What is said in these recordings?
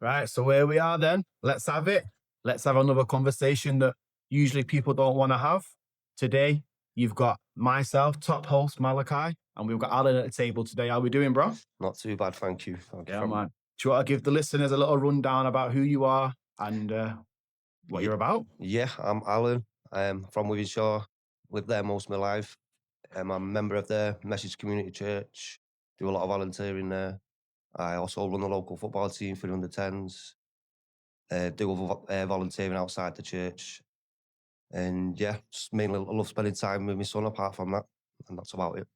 Right, so here we are then. Let's have it. Let's have another conversation that usually people don't want to have. Today, you've got myself, top host Malachi, and we've got Alan at the table today. How we doing, bro? Not too bad, thank you. Yeah, man. Do you want to give the listeners a little rundown about who you are and what Ye- you're about? Yeah, I'm Alan. I'm from Withenshaw. Lived there most of my life. I'm a member of the Message Community Church. Do a lot of volunteering there. I also run the local football team for the under 10s. Do other volunteering outside the church. And yeah, just mainly I love spending time with my son apart from that. And that's about it.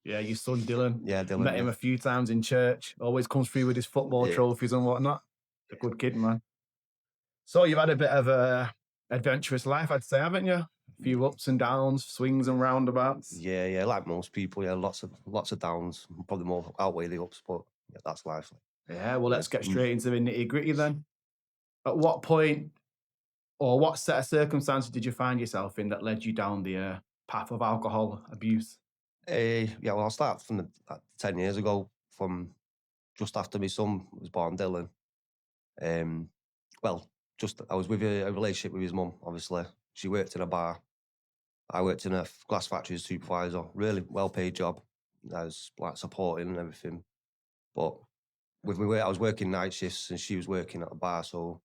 Yeah, your son Dylan. Yeah, Dylan. Met him a few times in church. Always comes through with his football Yeah. trophies and whatnot. A good kid, man. So you've had a bit of a adventurous life, I'd say, haven't you? A few ups and downs, swings and roundabouts. Yeah, like most people, yeah, lots of downs, probably more outweigh the ups, but yeah, that's life. Yeah, well, let's get straight into the nitty gritty then. At what point or what set of circumstances did you find yourself in that led you down the path of alcohol abuse? Yeah, well, I'll start from 10 years ago, from just after my son was born, Dylan. Um, well, just I was with a relationship with his mum, obviously. She worked in a bar. I worked in a glass factory as supervisor, really well paid job. I was like supporting and everything. But with my work, I was working night shifts and she was working at a bar, so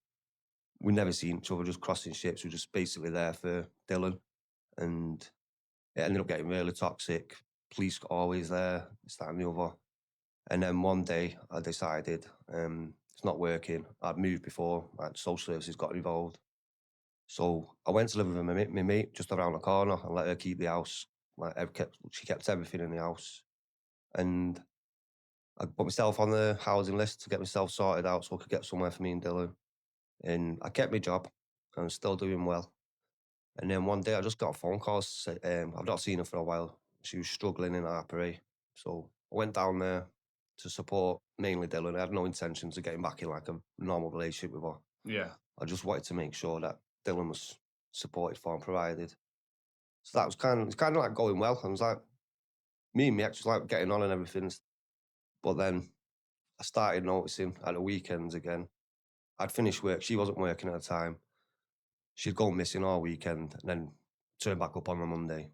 we never seen each other, just crossing ships. We were just basically there for Dylan. And it ended up getting really toxic. Police got always there, this, that, and the other. And then one day I decided it's not working. I'd moved before, like social services got involved. So I went to live with my mate just around the corner and let her keep the house. She kept everything in the house. And I put myself on the housing list to get myself sorted out so I could get somewhere for me and Dylan. And I kept my job. I'm still doing well. And then one day I just got a phone call. I've not seen her for a while. She was struggling in Harper. So I went down there to support mainly Dylan. I had no intentions of getting back in like a normal relationship with her. Yeah. I just wanted to make sure that Dylan was supported for and provided. So that was kind of like going well. I was like, me and my ex was like getting on and everything. But then I started noticing at the weekends again. I'd finished work. She wasn't working at the time. She'd go missing all weekend and then turn back up on the Monday.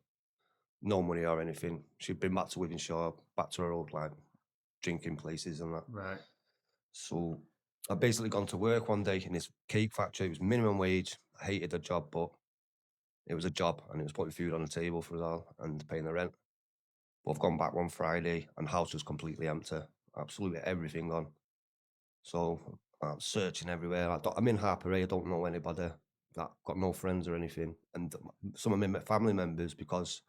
No money or anything. She'd been back to Withenshaw, back to her old like drinking places and that. Right. So I basically gone to work one day in this cake factory. It was minimum wage. I hated the job, but it was a job and it was putting food on the table for us all and paying the rent. But I've gone back one Friday and the house was completely empty. Absolutely everything gone. So I'm searching everywhere. I'm in Harper. I don't know anybody. I've got no friends or anything. And some of my family members, because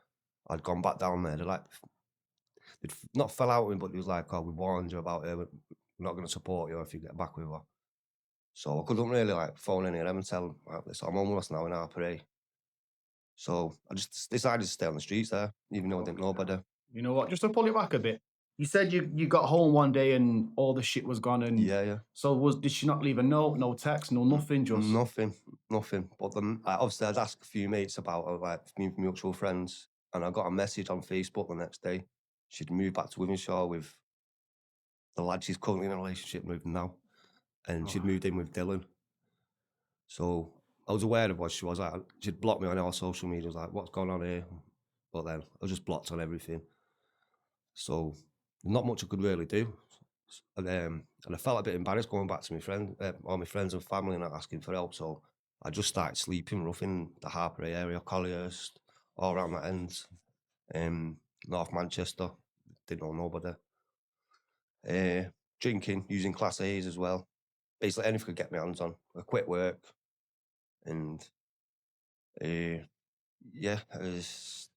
I'd gone back down there, they'd not fell out with me, but it was like, oh, we warned you about her. We're not going to support you if you get back with her. So I couldn't really like phone any of them and tell them, like, listen, I'm homeless now in Harper. So I just decided to stay on the streets there, even though I didn't know nobody. You know what? Just to pull it back a bit. You said you got home one day and all the shit was gone and Yeah. so did she not leave a note, no text, no nothing, just Nothing. But then obviously I'd asked a few mates about her, like mutual friends, and I got a message on Facebook the next day. She'd moved back to Withenshaw with the lad she's currently in a relationship with now, and she'd moved in with Dylan. So I was aware of what she was like. She'd blocked me on all social media. I was like, what's going on here? But then I was just blocked on everything. So not much I could really do. And I felt a bit embarrassed going back to all my friends and family and asking for help. So I just started sleeping rough in the Harper area, Collyhurst, all around that end, North Manchester. Didn't know nobody. Drinking, using Class A's as well. Basically anything I could get my hands on. I quit work and it was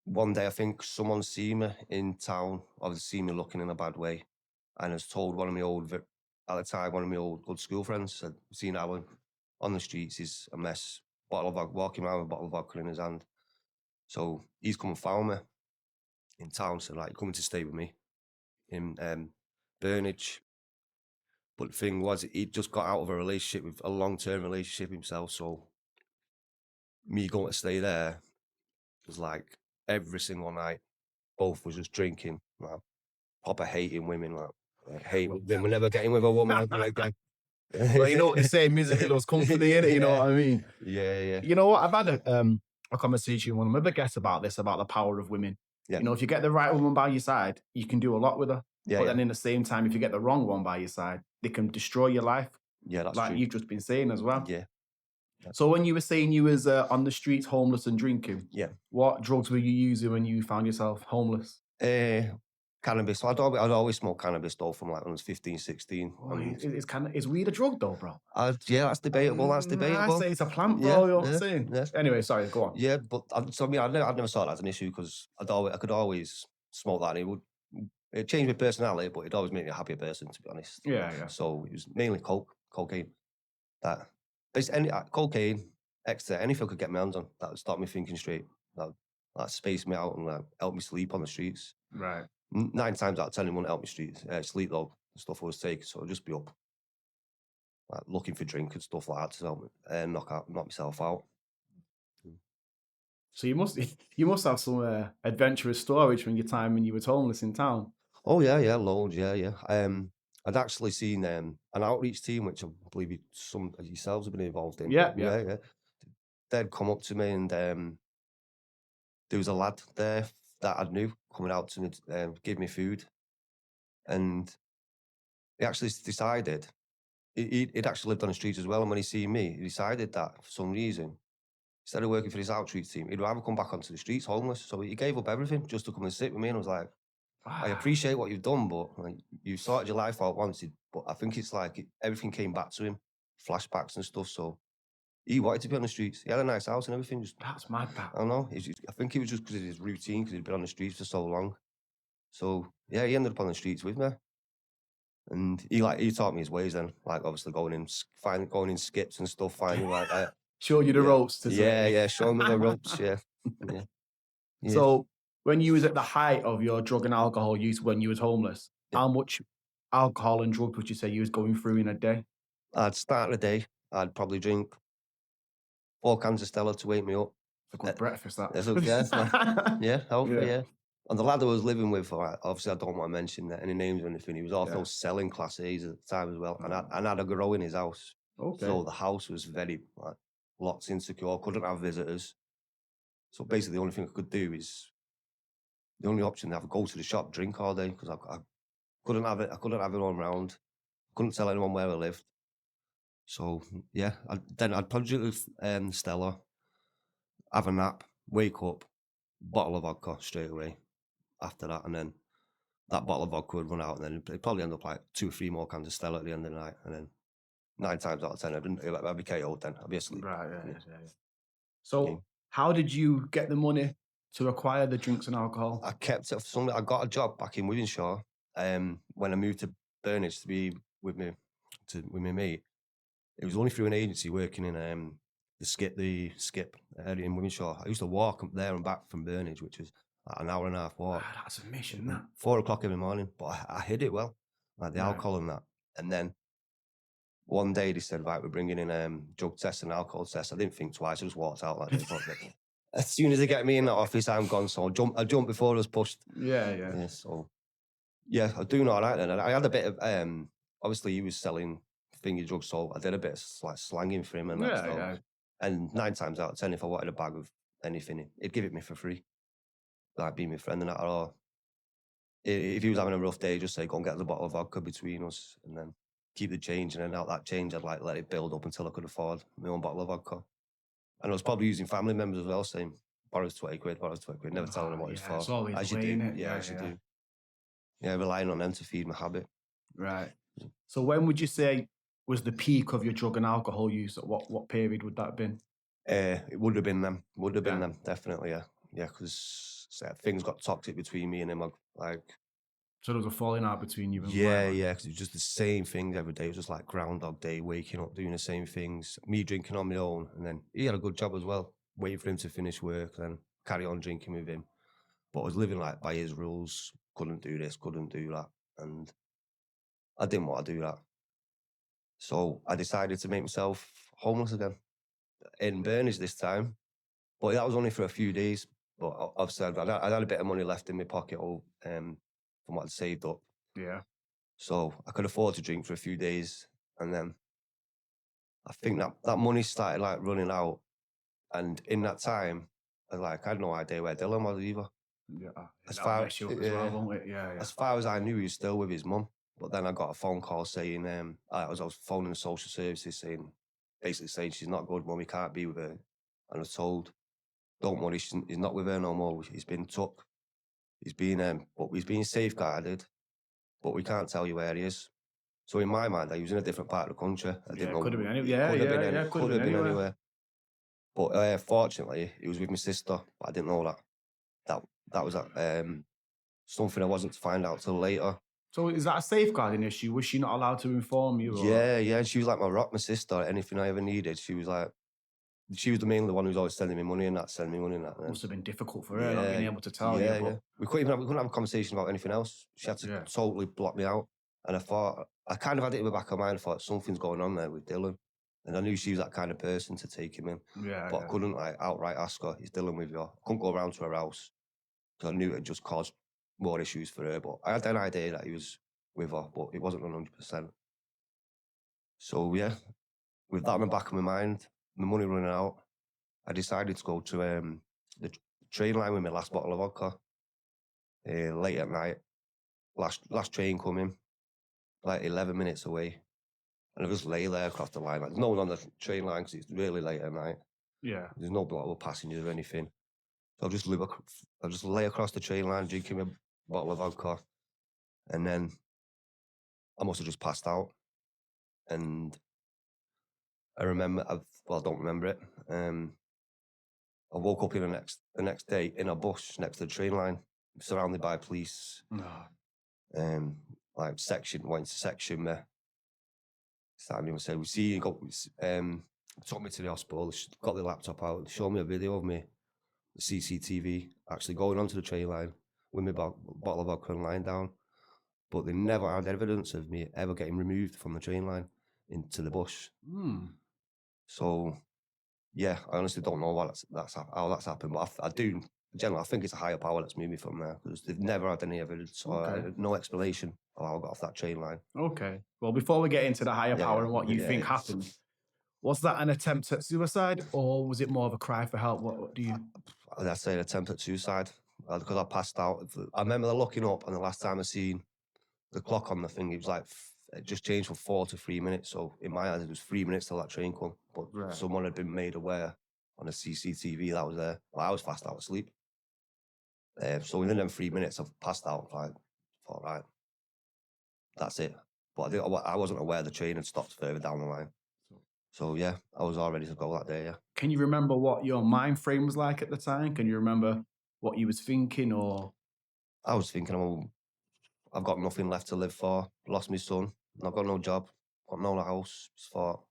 one day I think someone seen me in town, or they seen me looking in a bad way, and has told one of my at the time, one of my old good school friends, said, seen Alan on the streets, he's a mess, walking around with a bottle of vodka in his hand. So he's come and found me in town, said, like, you're coming to stay with me in Burnage. But the thing was, he'd just got out of a relationship, with a long-term relationship himself, so me going to stay there was like every single night, both was just drinking, like, proper hating women, like I hate women. We're never getting with a woman ever again. Well, you know what they say, misery loves company, innit? You know what I mean? Yeah. You know what? I've had a conversation with one of my other guests about this, about the power of women. Yeah. You know, if you get the right woman by your side, you can do a lot with her. Yeah, But then in the same time, if you get the wrong one by your side, they can destroy your life, yeah, that's like true. you've just been saying as well. Yeah. So when you were saying you was on the streets, homeless and drinking, Yeah. what drugs were you using when you found yourself homeless? Cannabis. So I'd always smoke cannabis though from like when I was 15, 16. Oh, And is weed a drug though, bro? yeah, that's debatable. That's I debatable. say it's a plant, Yeah, bro. You know what I'm yeah, saying? yeah. Anyway, sorry, go on. Yeah, but so I mean, I'd never saw that as an issue because I could always smoke that. And it changed my personality, but it always made me a happier person, to be honest. Yeah. So it was mainly cocaine. That basically cocaine, extra, anything I could get my hands on that would stop me thinking straight. That spaced me out and help me sleep on the streets. Right. 9 times out of 10, it wouldn't help me sleep though. The stuff I was taking, so I'd just be up, like looking for drink and stuff like that to help me knock myself out. So you must have some adventurous stories from your time when you were homeless in town. Oh yeah, loads, yeah. I'd actually seen an outreach team, which I believe some of yourselves have been involved in. Yeah. They'd come up to me and there was a lad there that I knew coming out to me, give me food, and he actually decided he'd actually lived on the streets as well. And when he seen me, he decided that for some reason, instead of working for this outreach team, he'd rather come back onto the streets homeless. So he gave up everything just to come and sit with me. And I was like, I appreciate what you've done, but like, you sorted your life out once. But I think it's like everything came back to him, flashbacks and stuff. So he wanted to be on the streets. He had a nice house and everything. That's mad. I don't know. I think it was just because of his routine, because he'd been on the streets for so long. So yeah, he ended up on the streets with me, and he taught me his ways. Then, like obviously going in skips and stuff, finding like that. Show you the Yeah. ropes to say. Yeah, show me the ropes. Yeah. So when you was at the height of your drug and alcohol use when you was homeless, how much alcohol and drugs would you say you was going through in a day? I'd start the day. I'd probably drink 4 cans of Stella to wake me up. It's a good breakfast, that. Yeah, healthy, yeah. And the lad I was living with, obviously I don't want to mention any names or anything, he was also selling Class A's at the time as well. And I had a grow in his house. Okay. So the house was very, locked insecure, couldn't have visitors. So basically the only thing I could do is, the only option, I would go to the shop, drink all day, because I couldn't have it. I couldn't have anyone around. Couldn't tell anyone where I lived. So yeah, I'd probably drink Stella, have a nap, wake up, bottle of vodka straight away after that, and then that bottle of vodka would run out, and then it'd probably end up like 2 or 3 more cans of Stella at the end of the night, and then 9 times out of 10, I'd be KO'd then. I'd be asleep. Right, yeah. So how did you get the money to acquire the drinks and alcohol? I kept it for something. I got a job back in Wythenshawe when I moved to Burnage to be with my mate. It was only through an agency working in the skip area in Wythenshawe. I used to walk up there and back from Burnage, which was like an hour and a half walk. Wow, that's a mission, that. 4 o'clock every morning, but I hid it well, like the alcohol and that. And then one day they said, right, we're bringing in drug tests and alcohol tests. I didn't think twice. I just walked out like this. As soon as they get me in that office, I'm gone. So I jumped before I was pushed. Yeah. So yeah, I was doing all right then. I had a bit of obviously he was selling finger drugs, so I did a bit of like slanging for him and that stuff. Yeah. And 9 times out of 10, if I wanted a bag of anything, he'd give it me for free. Like be my friend and that. Or if he was having a rough day, just say, go and get the bottle of vodka between us, and then keep the change. And then out that change, I'd like let it build up until I could afford my own bottle of vodka. And I was probably using family members as well, saying, borrow 20 quid, never telling them what it's for. It's always as you do. As you do. Yeah, relying on them to feed my habit. Right. So when would you say was the peak of your drug and alcohol use? At what period would that have been? It would have been them. Definitely, yeah. Yeah, because things got toxic between me and him. So there was a falling out between you and yeah, because it was just the same things every day. It was just like Groundhog Day, waking up, doing the same things, me drinking on my own. And then he had a good job as well, waiting for him to finish work, then carry on drinking with him. But I was living like by his rules, couldn't do this, couldn't do that. And I didn't want to do that. So I decided to make myself homeless again in Burnage this time. But that was only for a few days. But obviously I had a bit of money left in my pocket from what I'd saved up. Yeah. So I could afford to drink for a few days. And then I think that money started like running out. And in that time, I had no idea where Dylan was either. Yeah, As that'll far mess you up as well, won't it? Yeah, yeah. as far as I knew, he was still with his mum. But then I got a phone call saying, I was phoning the social services basically saying she's not good, mum, he can't be with her. And I was told, don't worry, he's not with her no more. He's been took. He's been safeguarded, but we can't tell you where he is. So in my mind, he was in a different part of the country. I Yeah, didn't it know. could have been any. It Yeah, could have yeah, been yeah. could have been anywhere. But fortunately, he was with my sister. But I didn't know that. That was something I wasn't to find out till later. So is that a safeguarding issue? Was she not allowed to inform you? Or? Yeah, yeah. And she was like my rock, my sister. Anything I ever needed, she was the mainly one who was always sending me money and that, sending me money and that. Must have been difficult for her not being able to tell you. Yeah, But yeah. We couldn't have a conversation about anything else. She had to totally block me out. And I kind of had it in the back of my mind. I thought something's going on there with Dylan. And I knew she was that kind of person to take him in. yeah, But I couldn't outright ask her, is Dylan with you? I couldn't go around to her house because I knew it'd just cause more issues for her. But I had an idea that he was with her, but it wasn't 100%. So yeah, with that in the back of my mind, my money running out, I decided to go to the train line with my last bottle of vodka late at night. Last train coming, like 11 minutes away. And I just lay there across the line. Like, there's no one on the train line because it's really late at night. yeah. There's no block passengers or anything. So I'll just lay across the train line, drinking a bottle of vodka. And then I must have just passed out. And I remember, I don't remember it. I woke up in the next day in a bus next to the train line, surrounded by police. No. Like went to section me. Started me say, we see you took me to the hospital, got the laptop out, showed me a video of me, the CCTV, actually going onto the train line with my bottle of vodka and lying down. But they never had evidence of me ever getting removed from the train line into the bush. So, yeah, I honestly don't know how that's happened, but I do. Generally, I think it's a higher power that's moved me from there because they've never had any evidence or no explanation of how I got off that train line. Okay. Well, before we get into the higher power and what you think happened, was that an attempt at suicide or was it more of a cry for help? What do you? I'd say an attempt at suicide because I passed out. I remember looking up, and the last time I seen the clock on the thing, it was like it just changed from 4 to 3 minutes. So in my eyes, it was 3 minutes till that train come. But someone had been made aware on the CCTV that was there. Well, I was fast out of sleep. So within them 3 minutes, I've passed out. I thought, right, that's it. But I wasn't aware the train had stopped further down the line. So yeah, I was all ready to go that day. Yeah. Can you remember what your mind frame was like at the time? Can you remember what you was thinking, or? I was thinking, I've got nothing left to live for. Lost my son. I've got no job. Got no house. Just thought,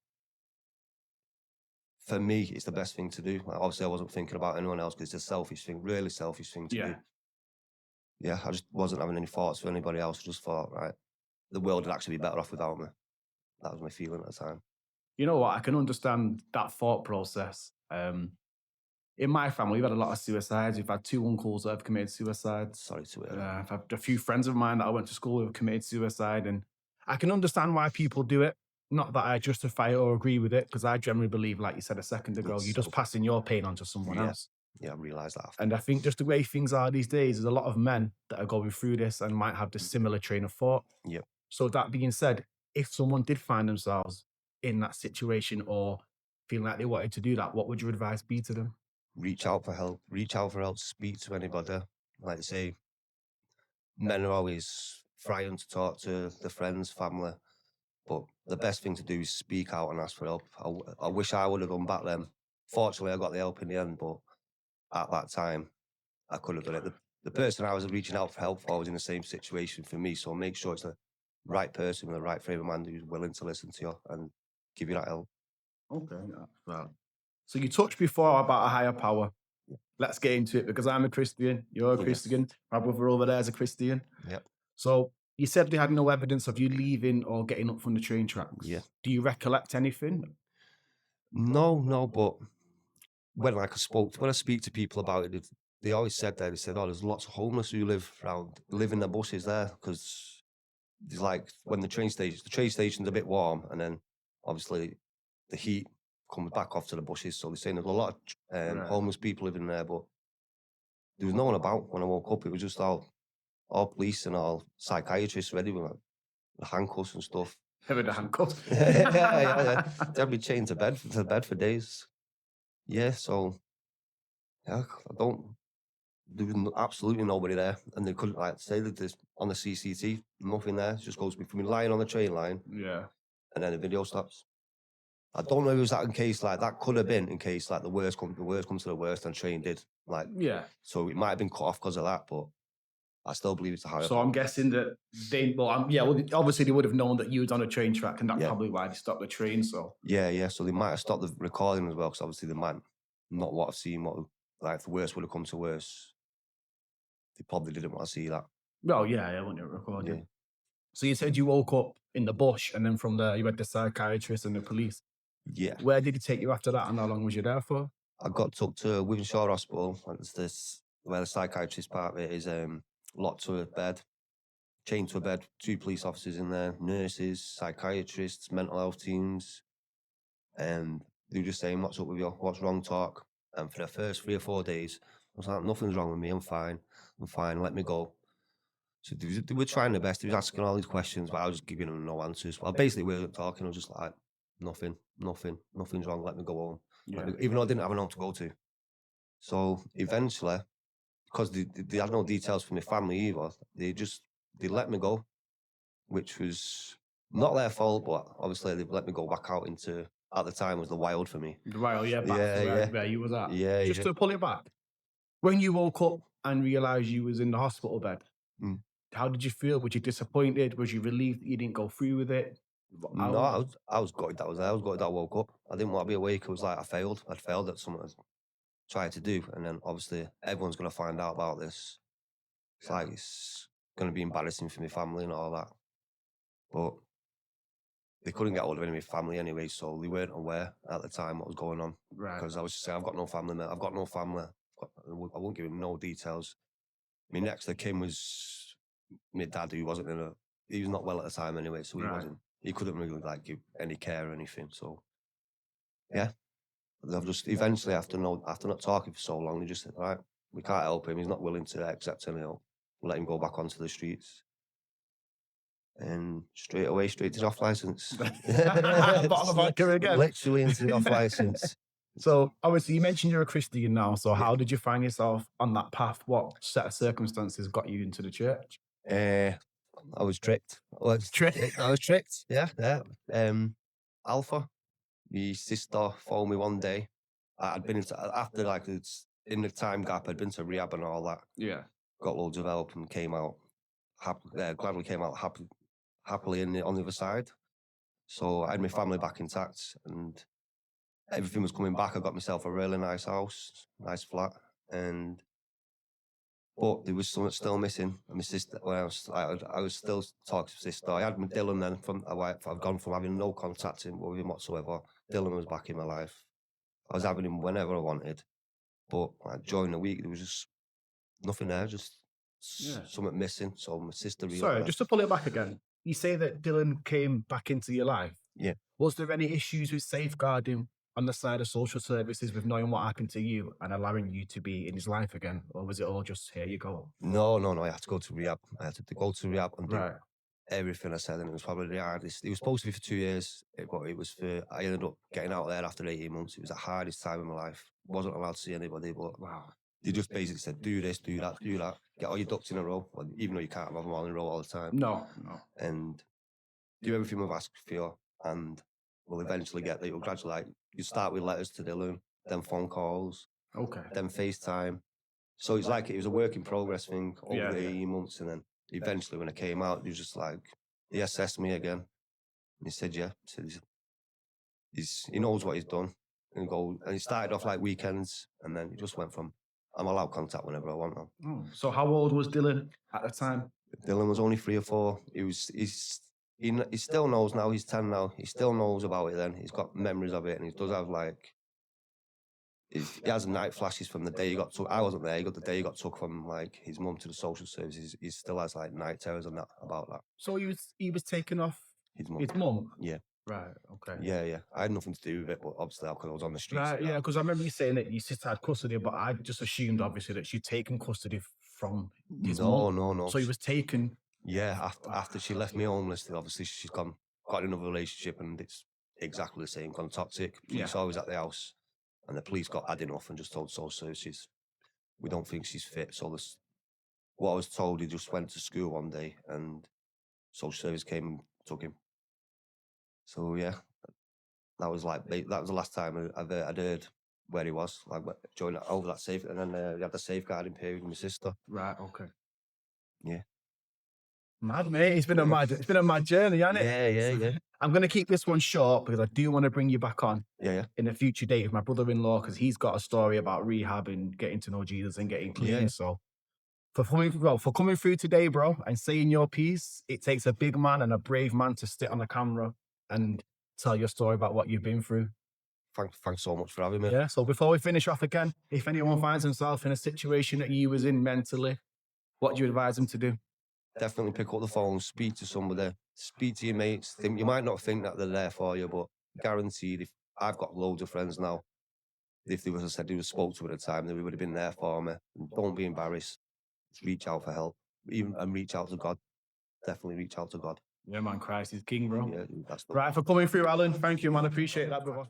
for me, it's the best thing to do. Obviously, I wasn't thinking about anyone else because it's a selfish thing, really selfish thing to do. Yeah, I just wasn't having any thoughts for anybody else. I just thought, right, the world would actually be better off without me. That was my feeling at the time. You know what? I can understand that thought process. In my family, we've had a lot of suicides. We've had 2 uncles that have committed suicide. Sorry to hear. I've had a few friends of mine that I went to school with have committed suicide, and I can understand why people do it. Not that I justify it or agree with it, because I generally believe, like you said a second ago, you're just passing your pain on to someone else. Yeah, I realise that. And I think just the way things are these days, there's a lot of men that are going through this and might have the similar train of thought. Yeah. So that being said, if someone did find themselves in that situation or feeling like they wanted to do that, what would your advice be to them? Reach out for help. Reach out for help. Speak to anybody. Like I say, men are always frightened to talk to their friends, family. But the best thing to do is speak out and ask for help. I wish I would have done back then. Fortunately, I got the help in the end, but at that time, I could have done it. The person I was reaching out for help for was in the same situation for me. So make sure it's the right person with the right frame of mind who's willing to listen to you and give you that help. Okay. Well, so you touched before about a higher power. Let's get into it because I'm a Christian. You're a Christian. My brother over there is a Christian. Yep. So you said they had no evidence of you leaving or getting up from the train tracks. Yeah. Do you recollect anything? No, but when I speak to people about it, they always said that. They said, oh, there's lots of homeless who live in the buses there because there's like when the train station's a bit warm, and then obviously the heat comes back off to the bushes. So they're saying there's a lot of Right. homeless people living there, but there was no one about when I woke up. It was just all police and all psychiatrists ready with like, the handcuffs and stuff. Having the handcuffs. yeah. They had me chained to bed for days. Yeah, so yeah, there was absolutely nobody there, and they couldn't like say that there's on the CCTV, nothing there. It just goes from me lying on the train line, Yeah. and then the video stops. I don't know if it was that in case like that could have been in case like the worst comes to the worst, and train did like Yeah. so it might have been cut off because of that, but I still believe it's a higher. So I'm guessing that obviously they would have known that you was on a train track, and that's Yeah. probably why they stopped the train. So Yeah. So they might have stopped the recording as well, because obviously they might not want to see what like if the worst would have come to worse. They probably didn't want to see that. well, yeah, I wouldn't record Yeah. it. So you said you woke up in the bush, and then from there you had the psychiatrist and the police. Yeah. Where did he take you after that, and how long was you there for? I got took to Wivenshaw Hospital. And it's this where the psychiatrist part of it is locked to a bed, chained to a bed, 2 police officers in there, nurses, psychiatrists, mental health teams, and they were just saying, "What's up with you? What's wrong? Talk." And for the first 3 or 4 days, I was like, "Nothing's wrong with me. I'm fine. Let me go." So they were trying their best. They was asking all these questions, but I was just giving them no answers. Well, basically, we wasn't talking. I was just like, nothing's wrong. Let me go home. Yeah. Even though I didn't have an home to go to. So eventually, because they had no details from my family either, they let me go, which was not their fault, but obviously they let me go back out into, at the time was the wild for me. Right, yeah, back Yeah, to yeah. where you was at. Yeah, Just yeah. to pull it back, when you woke up and realised you was in the hospital bed, Mm. how did you feel? Was you disappointed? Was you relieved that you didn't go through with it? No, I was gutted that I was there. I was gutted that I woke up. I didn't want to be awake. It was like I failed. I'd failed at something I tried to do, and then obviously everyone's going to find out about this. It's like it's going to be embarrassing for my family and all that. But they couldn't get hold of any of my family anyway, so they weren't aware at the time what was going on. Right. Because I was just saying, I've got no family, mate. I've got no family. I won't give him no details. My next of kin was my dad, who wasn't he was not well at the time anyway, so Right. he couldn't really like give any care or anything. So yeah, they've just eventually after not talking for so long, they just said, right, we can't help him. He's not willing to accept any help. We'll let him go back onto the streets. And straight to the off license. Bottom of our career again. Literally into the off license. So obviously you mentioned you're a Christian now. So how did you find yourself on that path? What set of circumstances got you into the church? I was tricked. I was tricked. Yeah. Alpha, my sister phoned me one day. I'd been after like it's in the time gap. I'd been to rehab and all that. Yeah. Got loads of help and came out gladly came out happily on the other side. So I had my family back intact and everything was coming back. I got myself a really nice house, nice flat, but there was something still missing. And my sister, I was still talking to my sister. I had my Dylan then. I've gone from having no contact with him whatsoever. Dylan was back in my life. I was having him whenever I wanted, but like, during the week there was just nothing there. Just something missing. So my sister. Sorry, just to pull it back again. You say that Dylan came back into your life. Yeah. Was there any issues with safeguarding on the side of social services with knowing what happened to you and allowing you to be in his life again? Or was it all just, here you go? No. I had to go to rehab. I had to go to rehab and do Right. everything I said, and it was probably the hardest. It was supposed to be for 2 years, but I ended up getting out there after 18 months. It was the hardest time in my life. Wasn't allowed to see anybody, but Wow. they just basically said, do this, do that, do that. Get all your ducks in a row, even though you can't have them all in a row all the time. No. And do everything we've asked for you, and we'll eventually get there. You'll gradually, like, you start with letters to Dylan, then phone calls, Okay. then FaceTime. So it's like it was a work in progress thing over the 18 months, and then eventually when I came out, he was just like, he assessed me again. And he said, yeah. He said he knows what he's done. And he started off like weekends, and then he just went from, I'm allowed contact whenever I want now. Oh, so how old was Dylan at the time? Dylan was only 3 or 4. He still knows now. He's 10 now. He still knows about it then. He's got memories of it, and he does have like he has night flashes from the day he got took. I wasn't there. He got the day he got took from like his mum to the social services. He still has like night terrors and that about that. So he was taken off His mum. his mum? Yeah. Right, okay. Yeah. I had nothing to do with it, but obviously because I was on the streets. Right, yeah, because I remember you saying that your sister had custody, but I just assumed obviously that she'd taken custody from his mum. No. So he was taken. Yeah, after she left me homeless, obviously she's got another relationship, and it's exactly the same, gone toxic. Police always at the house, and the police got had enough and just told social services, we don't think she's fit. So what I was told, he just went to school one day, and social service came and took him. So yeah, that was the last time I'd heard where he was, like during over that safe, and then we had the safeguarding period with my sister. Right, okay. Yeah. Mad, mate. It's been a mad journey, hasn't it? Yeah. I'm going to keep this one short because I do want to bring you back on Yeah. in a future date with my brother-in-law because he's got a story about rehab and getting to know Jesus and getting clean. Yeah. So for coming through today, bro, and saying your piece, it takes a big man and a brave man to sit on the camera and tell your story about what you've been through. Thanks so much for having me. Yeah. So before we finish off again, if anyone finds himself in a situation that you was in mentally, what do you advise them to do? Definitely pick up the phone, speak to somebody, speak to your mates. You might not think that they're there for you, but guaranteed, if I've got loads of friends now, if they was, I said, they was spoke to at the time, they would have been there for me. And don't be embarrassed. Just reach out for help, and reach out to God. Definitely reach out to God. Yeah, man, Christ is king, bro. Yeah, that's the Right, for coming through, Alan. Thank you, man. Appreciate that, brother.